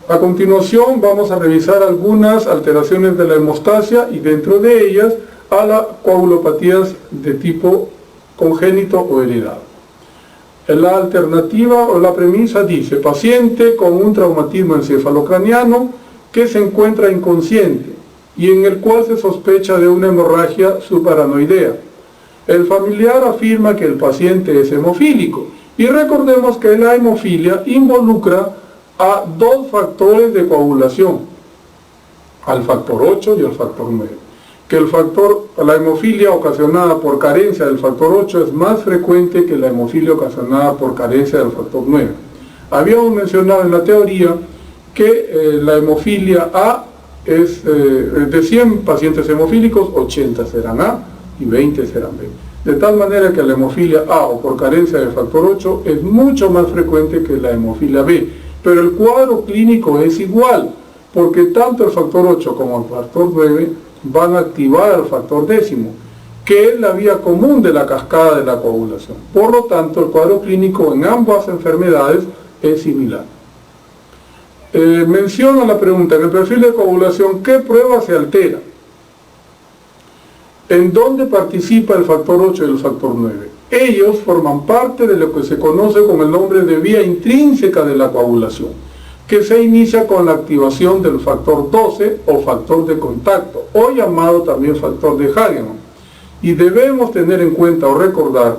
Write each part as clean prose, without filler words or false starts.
A continuación vamos a revisar algunas alteraciones de la hemostasia y dentro de ellas a las coagulopatías de tipo congénito o heredado. La alternativa o la premisa dice: paciente con un traumatismo encefalocraniano que se encuentra inconsciente y en el cual se sospecha de una hemorragia subaranoidea. El familiar afirma que el paciente es hemofílico y recordemos que la hemofilia involucra a dos factores de coagulación, al factor 8 y al factor 9. Que la hemofilia ocasionada por carencia del factor 8 es más frecuente que la hemofilia ocasionada por carencia del factor 9. Habíamos mencionado en la teoría que la hemofilia A es de 100 pacientes hemofílicos, 80 serán A y 20 serán B. De tal manera que la hemofilia A o por carencia del factor 8 es mucho más frecuente que la hemofilia B. Pero el cuadro clínico es igual, porque tanto el factor 8 como el factor 9 van a activar al factor décimo, que es la vía común de la cascada de la coagulación. Por lo tanto, el cuadro clínico en ambas enfermedades es similar. Menciona la pregunta, en el perfil de coagulación, ¿qué prueba se altera? ¿En dónde participa el factor 8 y el factor 9? Ellos forman parte de lo que se conoce con el nombre de vía intrínseca de la coagulación, que se inicia con la activación del factor 12 o factor de contacto, o llamado también factor de Hagemann. Y debemos tener en cuenta o recordar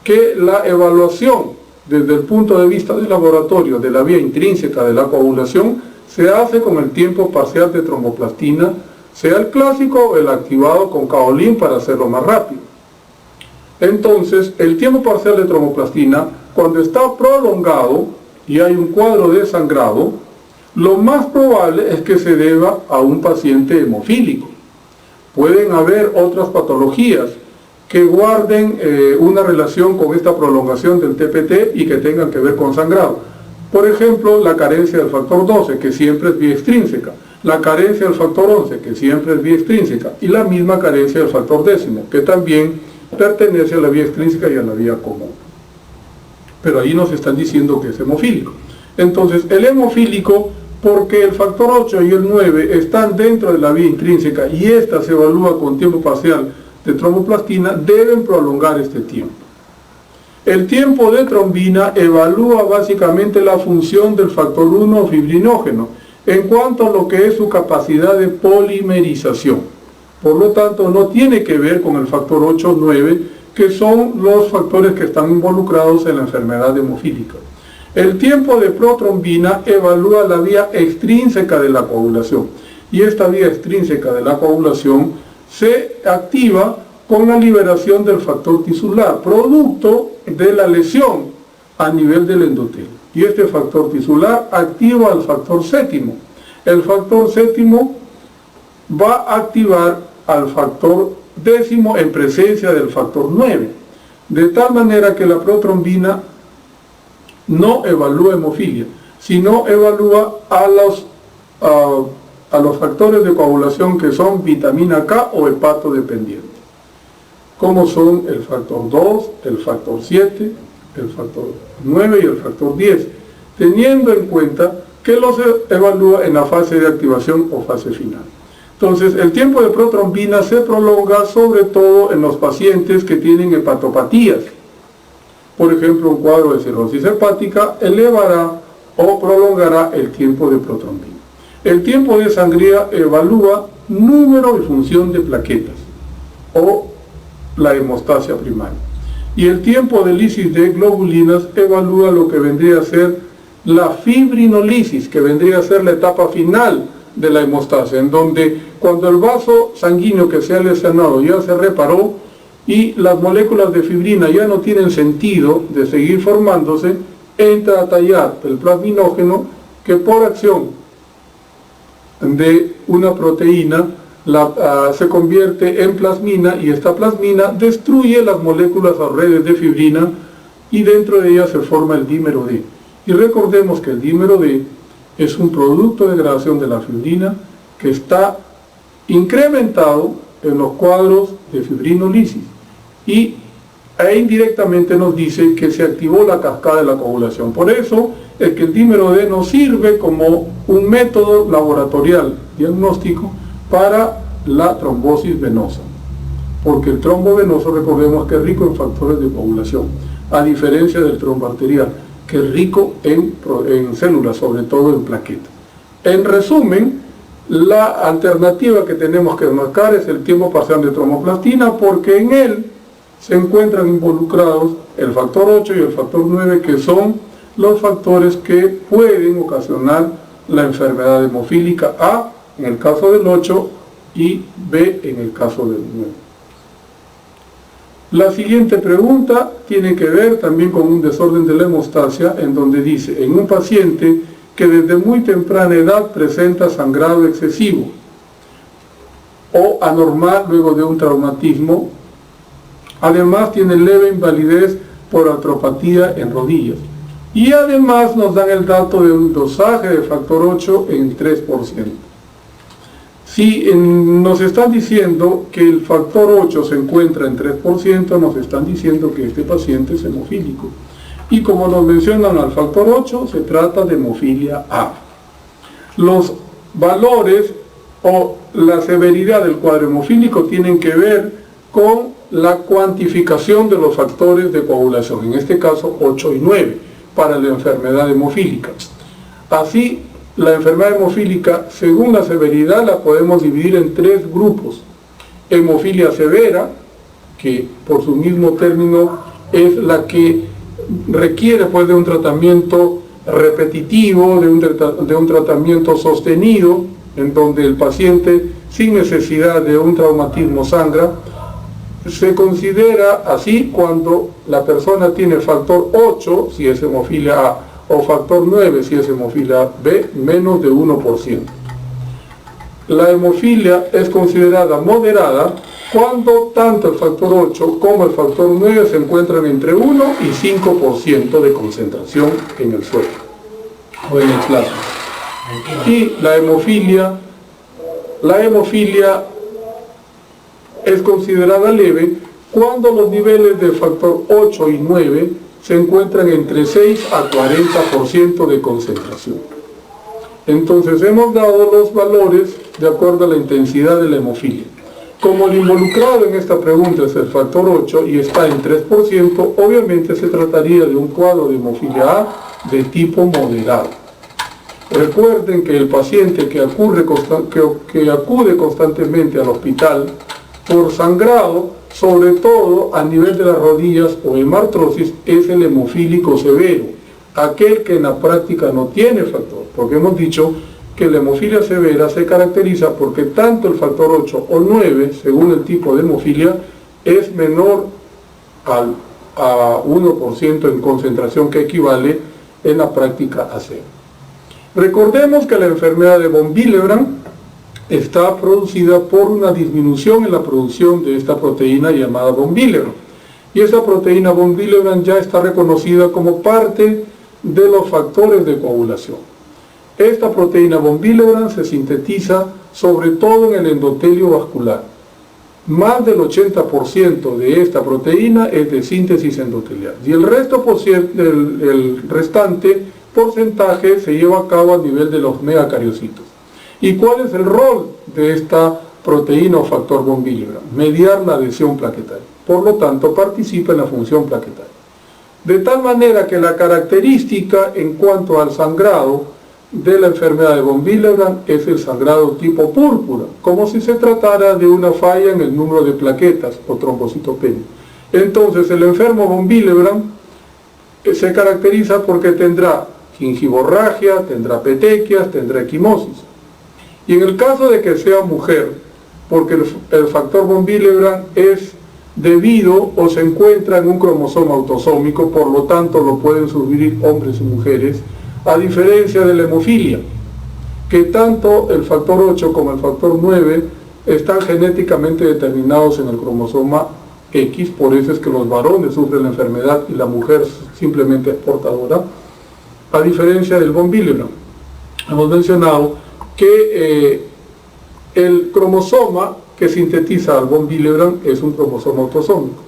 que la evaluación desde el punto de vista del laboratorio de la vía intrínseca de la coagulación se hace con el tiempo parcial de tromboplastina, sea el clásico o el activado con caolín para hacerlo más rápido. Entonces, el tiempo parcial de tromboplastina, cuando está prolongado y hay un cuadro de sangrado, lo más probable es que se deba a un paciente hemofílico. Pueden haber otras patologías que guarden una relación con esta prolongación del TPT y que tengan que ver con sangrado. Por ejemplo, la carencia del factor 12, que siempre es vía extrínseca, la carencia del factor 11, que siempre es vía extrínseca, y la misma carencia del factor décimo, que también pertenece a la vía extrínseca y a la vía común. Pero ahí nos están diciendo que es hemofílico. Entonces, el hemofílico, porque el factor 8 y el 9 están dentro de la vía intrínseca y esta se evalúa con tiempo parcial de tromboplastina, deben prolongar este tiempo. El tiempo de trombina evalúa básicamente la función del factor 1 fibrinógeno en cuanto a lo que es su capacidad de polimerización. Por lo tanto, no tiene que ver con el factor 8 o 9, que son los factores que están involucrados en la enfermedad hemofílica. El tiempo de protrombina evalúa la vía extrínseca de la coagulación, y esta vía extrínseca de la coagulación se activa con la liberación del factor tisular, producto de la lesión a nivel del endotelio. Y este factor tisular activa al factor séptimo. El factor séptimo va a activar al factor décimo en presencia del factor 9. De tal manera que la protrombina no evalúa hemofilia, sino evalúa a los factores de coagulación que son vitamina K o hepato dependiente, como son el factor 2, el factor 7, el factor 9 y el factor 10, teniendo en cuenta que los evalúa en la fase de activación o fase final. Entonces, el tiempo de protrombina se prolonga sobre todo en los pacientes que tienen hepatopatías. Por ejemplo, un cuadro de cirrosis hepática elevará o prolongará el tiempo de protrombina. El tiempo de sangría evalúa número y función de plaquetas o la hemostasia primaria. Y el tiempo de lisis de globulinas evalúa lo que vendría a ser la fibrinolisis, que vendría a ser la etapa final de la hemostasia, en donde cuando el vaso sanguíneo que se ha lesionado ya se reparó y las moléculas de fibrina ya no tienen sentido de seguir formándose, entra a tallar el plasminógeno que por acción de una proteína se convierte en plasmina, y esta plasmina destruye las moléculas o redes de fibrina y dentro de ella se forma el dímero D. Y recordemos que el dímero D es un producto de degradación de la fibrina que está incrementado en los cuadros de fibrinolisis y e indirectamente nos dice que se activó la cascada de la coagulación. Por eso es que el dímero D nos sirve como un método laboratorial diagnóstico para la trombosis venosa, porque el trombo venoso, recordemos que es rico en factores de coagulación, a diferencia del trombo arterial, que es rico en células, sobre todo en plaquetas. En resumen, la alternativa que tenemos que marcar es el tiempo parcial de tromboplastina, porque en él se encuentran involucrados el factor 8 y el factor 9, que son los factores que pueden ocasionar la enfermedad hemofílica A en el caso del 8 y B en el caso del 9. La siguiente pregunta tiene que ver también con un desorden de la hemostasia, en donde dice, en un paciente que desde muy temprana edad presenta sangrado excesivo o anormal luego de un traumatismo, además tiene leve invalidez por artropatía en rodillas, y además nos dan el dato de un dosaje de factor 8 en 3%. Si nos están diciendo que el factor 8 se encuentra en 3%, nos están diciendo que este paciente es hemofílico. Y como nos mencionan al factor 8, se trata de hemofilia A. Los valores o la severidad del cuadro hemofílico tienen que ver con la cuantificación de los factores de coagulación, en este caso 8 y 9, para la enfermedad hemofílica. Así, la enfermedad hemofílica, según la severidad, la podemos dividir en 3 grupos. Hemofilia severa, que por su mismo término es la que requiere pues de un tratamiento repetitivo, de un tratamiento sostenido, en donde el paciente, sin necesidad de un traumatismo, sangra. Se considera así cuando la persona tiene factor 8, si es hemofilia A, o factor 9, si es hemofilia B, menos de 1%. La hemofilia es considerada moderada cuando tanto el factor 8 como el factor 9 se encuentran entre 1 y 5% de concentración en el suelo o en el plasma. Y la hemofilia es considerada leve cuando los niveles de factor 8 y 9 se encuentran entre 6 a 40% de concentración. Entonces hemos dado los valores de acuerdo a la intensidad de la hemofilia. Como el involucrado en esta pregunta es el factor 8 y está en 3%, obviamente se trataría de un cuadro de hemofilia A de tipo moderado. Recuerden que el paciente que acude constantemente al hospital por sangrado, sobre todo a nivel de las rodillas o hemartrosis, es el hemofílico severo, aquel que en la práctica no tiene factor, porque hemos dicho que la hemofilia severa se caracteriza porque tanto el factor 8 o 9, según el tipo de hemofilia, es menor a 1% en concentración, que equivale en la práctica a 0. Recordemos que la enfermedad de von Willebrand está producida por una disminución en la producción de esta proteína llamada von Willebrand. Y esa proteína von Willebrand ya está reconocida como parte de los factores de coagulación. Esta proteína von Willebrand se sintetiza sobre todo en el endotelio vascular. Más del 80% de esta proteína es de síntesis endotelial. Y el restante porcentaje se lleva a cabo a nivel de los megacariocitos. ¿Y cuál es el rol de esta proteína o factor von Willebrand? Mediar la adhesión plaquetaria. Por lo tanto, participa en la función plaquetaria. De tal manera que la característica en cuanto al sangrado de la enfermedad de von Willebrand es el sangrado tipo púrpura, como si se tratara de una falla en el número de plaquetas o trombocitopenia. Entonces, el enfermo von Willebrand se caracteriza porque tendrá gingivorragia, tendrá petequias, tendrá equimosis. Y en el caso de que sea mujer, porque el factor von Willebrand es debido o se encuentra en un cromosoma autosómico, por lo tanto lo pueden sufrir hombres y mujeres, a diferencia de la hemofilia, que tanto el factor 8 como el factor 9 están genéticamente determinados en el cromosoma X, por eso es que los varones sufren la enfermedad y la mujer simplemente es portadora, a diferencia del von Willebrand. Hemos mencionado que el cromosoma que sintetiza al von Willebrand es un cromosoma autosómico.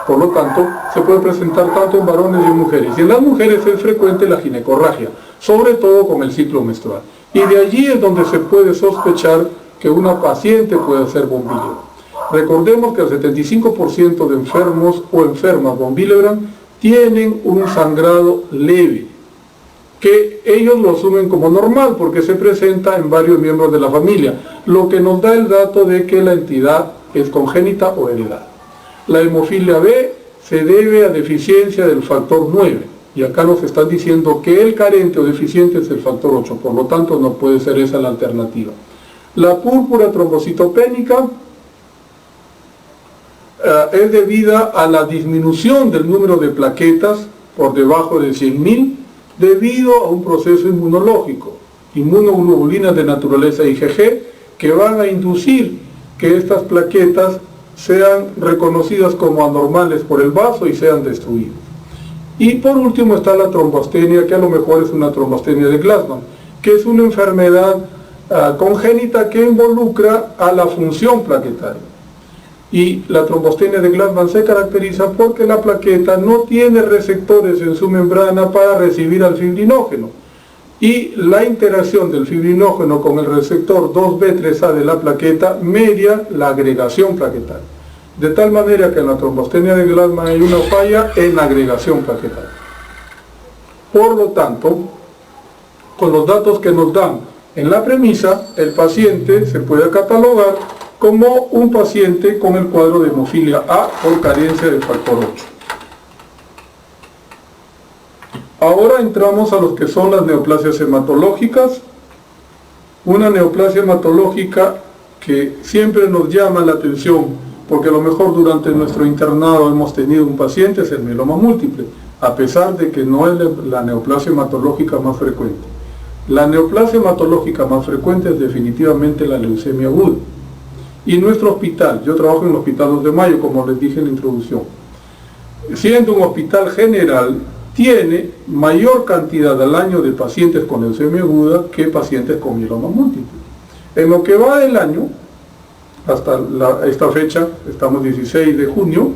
Por lo tanto, se puede presentar tanto en varones y en mujeres. Y en las mujeres es frecuente la ginecorragia, sobre todo con el ciclo menstrual. Y de allí es donde se puede sospechar que una paciente puede ser von Willebrand. Recordemos que el 75% de enfermos o enfermas von Willebrand tienen un sangrado leve, que ellos lo asumen como normal porque se presenta en varios miembros de la familia, lo que nos da el dato de que la entidad es congénita o heredada. La hemofilia B se debe a deficiencia del factor 9, y acá nos están diciendo que el carente o deficiente es el factor 8, por lo tanto no puede ser esa la alternativa. La púrpura trombocitopénica es debida a la disminución del número de plaquetas por debajo de 100.000 debido a un proceso inmunológico, inmunoglobulinas de naturaleza IgG, que van a inducir que estas plaquetas sean reconocidas como anormales por el vaso y sean destruidas. Y por último está la trombostenia, que a lo mejor es una trombostenia de Glasman, que es una enfermedad congénita que involucra a la función plaquetaria. Y la trombostenia de Glasman se caracteriza porque la plaqueta no tiene receptores en su membrana para recibir al fibrinógeno. Y la interacción del fibrinógeno con el receptor 2B3A de la plaqueta media la agregación plaquetaria. De tal manera que en la trombostenia de Glasman hay una falla en la agregación plaquetaria. Por lo tanto, con los datos que nos dan en la premisa, el paciente se puede catalogar como un paciente con el cuadro de hemofilia A por carencia del factor 8. Ahora entramos a los que son las neoplasias hematológicas. Una neoplasia hematológica que siempre nos llama la atención, porque a lo mejor durante nuestro internado hemos tenido un paciente, es el mieloma múltiple, a pesar de que no es la neoplasia hematológica más frecuente. La neoplasia hematológica más frecuente es definitivamente la leucemia aguda. Y nuestro hospital, yo trabajo en el Hospital 2 de Mayo, como les dije en la introducción, siendo un hospital general, tiene mayor cantidad al año de pacientes con leucemia aguda que pacientes con mieloma múltiple. En lo que va del año, hasta esta fecha, estamos 16 de junio,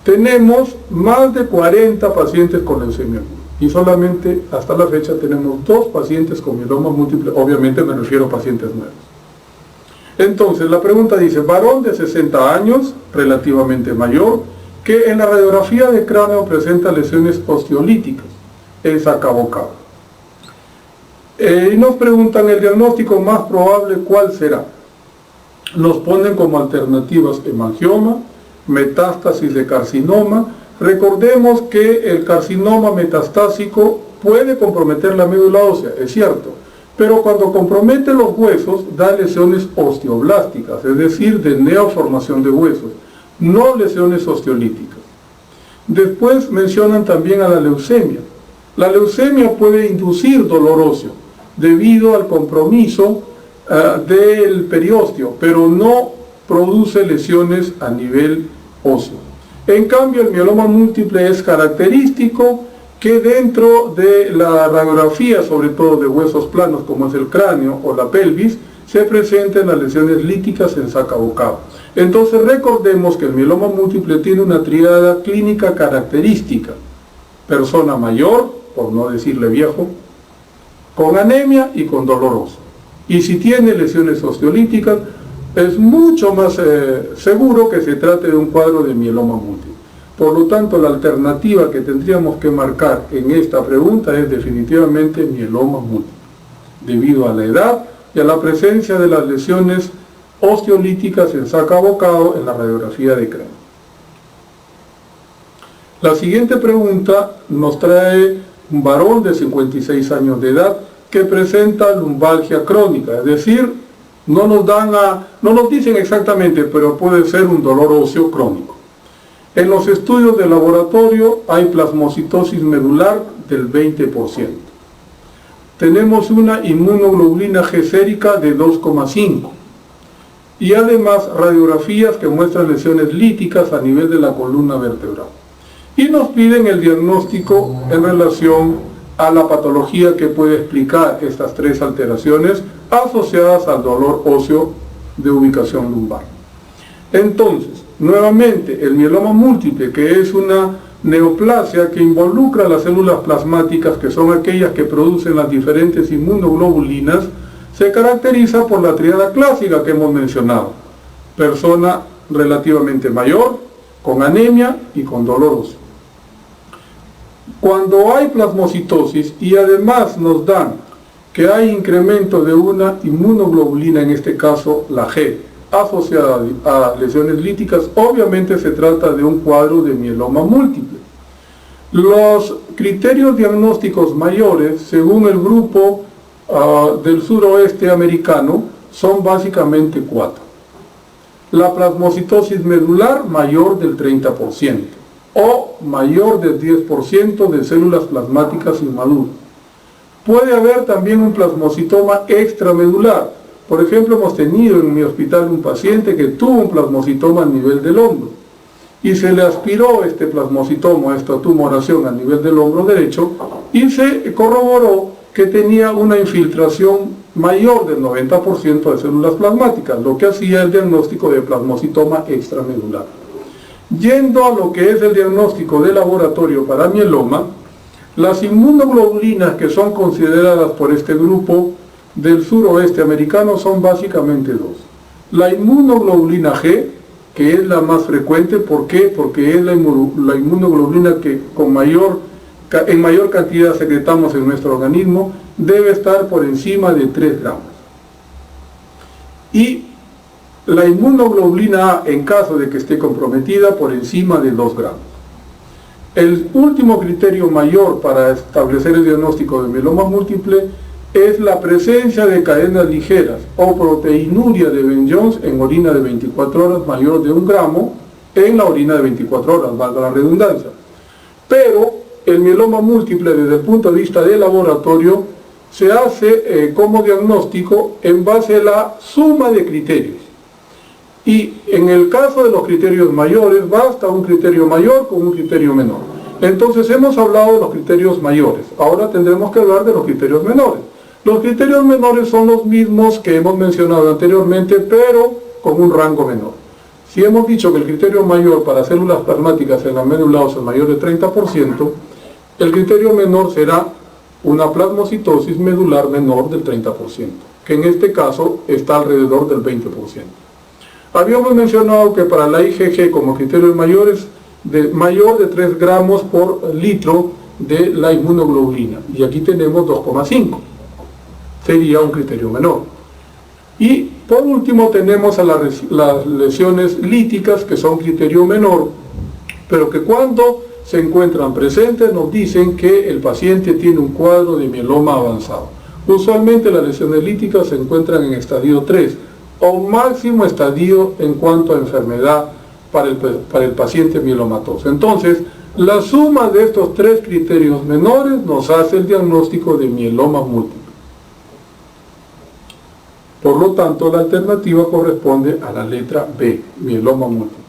tenemos más de 40 pacientes con leucemia aguda. Y solamente hasta la fecha tenemos 2 pacientes con mieloma múltiple, obviamente me refiero a pacientes nuevos. Entonces la pregunta dice, varón de 60 años, relativamente mayor, que en la radiografía de cráneo presenta lesiones osteolíticas, es acabocado. Y nos preguntan el diagnóstico más probable, ¿cuál será? Nos ponen como alternativas hemangioma, metástasis de carcinoma. Recordemos que el carcinoma metastásico puede comprometer la médula ósea, es cierto, pero cuando compromete los huesos da lesiones osteoblásticas, es decir, de neoformación de huesos, no lesiones osteolíticas. Después mencionan también a la leucemia. La leucemia puede inducir dolor óseo debido al compromiso del periósteo, pero no produce lesiones a nivel óseo. En cambio, el mieloma múltiple es característico que dentro de la radiografía, sobre todo de huesos planos como es el cráneo o la pelvis, se presenten las lesiones líticas en saca bocado. Entonces recordemos que el mieloma múltiple tiene una triada clínica característica: persona mayor, por no decirle viejo, con anemia y con dolor óseo. Y si tiene lesiones osteolíticas, es mucho más seguro que se trate de un cuadro de mieloma múltiple. Por lo tanto, la alternativa que tendríamos que marcar en esta pregunta es definitivamente mieloma múltiple, debido a la edad y a la presencia de las lesiones osteolíticas en saca bocado en la radiografía de cráneo. La siguiente pregunta nos trae un varón de 56 años de edad que presenta lumbalgia crónica, es decir, no nos dicen exactamente, pero puede ser un dolor óseo crónico. En los estudios de laboratorio hay plasmocitosis medular del 20%. Tenemos una inmunoglobulina G sérica de 2,5. Y además radiografías que muestran lesiones líticas a nivel de la columna vertebral. Y nos piden el diagnóstico en relación a la patología que puede explicar estas 3 alteraciones asociadas al dolor óseo de ubicación lumbar. Entonces, Nuevamente, el mieloma múltiple, que es una neoplasia que involucra las células plasmáticas, que son aquellas que producen las diferentes inmunoglobulinas, se caracteriza por la tríada clásica que hemos mencionado: persona relativamente mayor, con anemia y con dolor óseo. Cuando hay plasmocitosis y además nos dan que hay incremento de una inmunoglobulina, en este caso la G, asociada a lesiones líticas, obviamente se trata de un cuadro de mieloma múltiple. Los criterios diagnósticos mayores, según el grupo del suroeste americano, son básicamente 4. La plasmocitosis medular mayor del 30% o mayor del 10% de células plasmáticas inmaduras. Puede haber también un plasmocitoma extramedular. Por ejemplo, hemos tenido en mi hospital un paciente que tuvo un plasmocitoma a nivel del hombro y se le aspiró este plasmocitoma, esta tumoración a nivel del hombro derecho, y se corroboró que tenía una infiltración mayor del 90% de células plasmáticas, lo que hacía el diagnóstico de plasmocitoma extramedular. Yendo a lo que es el diagnóstico de laboratorio para mieloma, las inmunoglobulinas que son consideradas por este grupo del suroeste americano son básicamente 2. La inmunoglobulina G, que es la más frecuente. ¿Por qué? Porque es la inmunoglobulina que en mayor cantidad secretamos en nuestro organismo, debe estar por encima de 3 gramos. Y la inmunoglobulina A, en caso de que esté comprometida, por encima de 2 gramos. El último criterio mayor para establecer el diagnóstico de mieloma múltiple es la presencia de cadenas ligeras o proteinuria de Ben-Jones en orina de 24 horas mayor de 1 gramo en la orina de 24 horas, valga la redundancia. Pero el mieloma múltiple, desde el punto de vista del laboratorio, se hace como diagnóstico en base a la suma de criterios. Y en el caso de los criterios mayores, basta un criterio mayor con un criterio menor. Entonces hemos hablado de los criterios mayores, ahora tendremos que hablar de los criterios menores. Los criterios menores son los mismos que hemos mencionado anteriormente, pero con un rango menor. Si hemos dicho que el criterio mayor para células plasmáticas en la médula ósea es mayor de 30%, el criterio menor será una plasmocitosis medular menor del 30%, que en este caso está alrededor del 20%. Habíamos mencionado que para la IgG como criterios mayores, mayor de 3 gramos por litro de la inmunoglobulina, y aquí tenemos 2,5, sería un criterio menor. Y por último tenemos a las lesiones líticas, que son criterio menor, pero que cuando se encuentran presentes nos dicen que el paciente tiene un cuadro de mieloma avanzado. Usualmente las lesiones líticas se encuentran en estadio 3 o máximo estadio en cuanto a enfermedad para el paciente mielomatoso. Entonces, la suma de estos 3 criterios menores nos hace el diagnóstico de mieloma múltiple. Por lo tanto, la alternativa corresponde a la letra B, mieloma múltiple.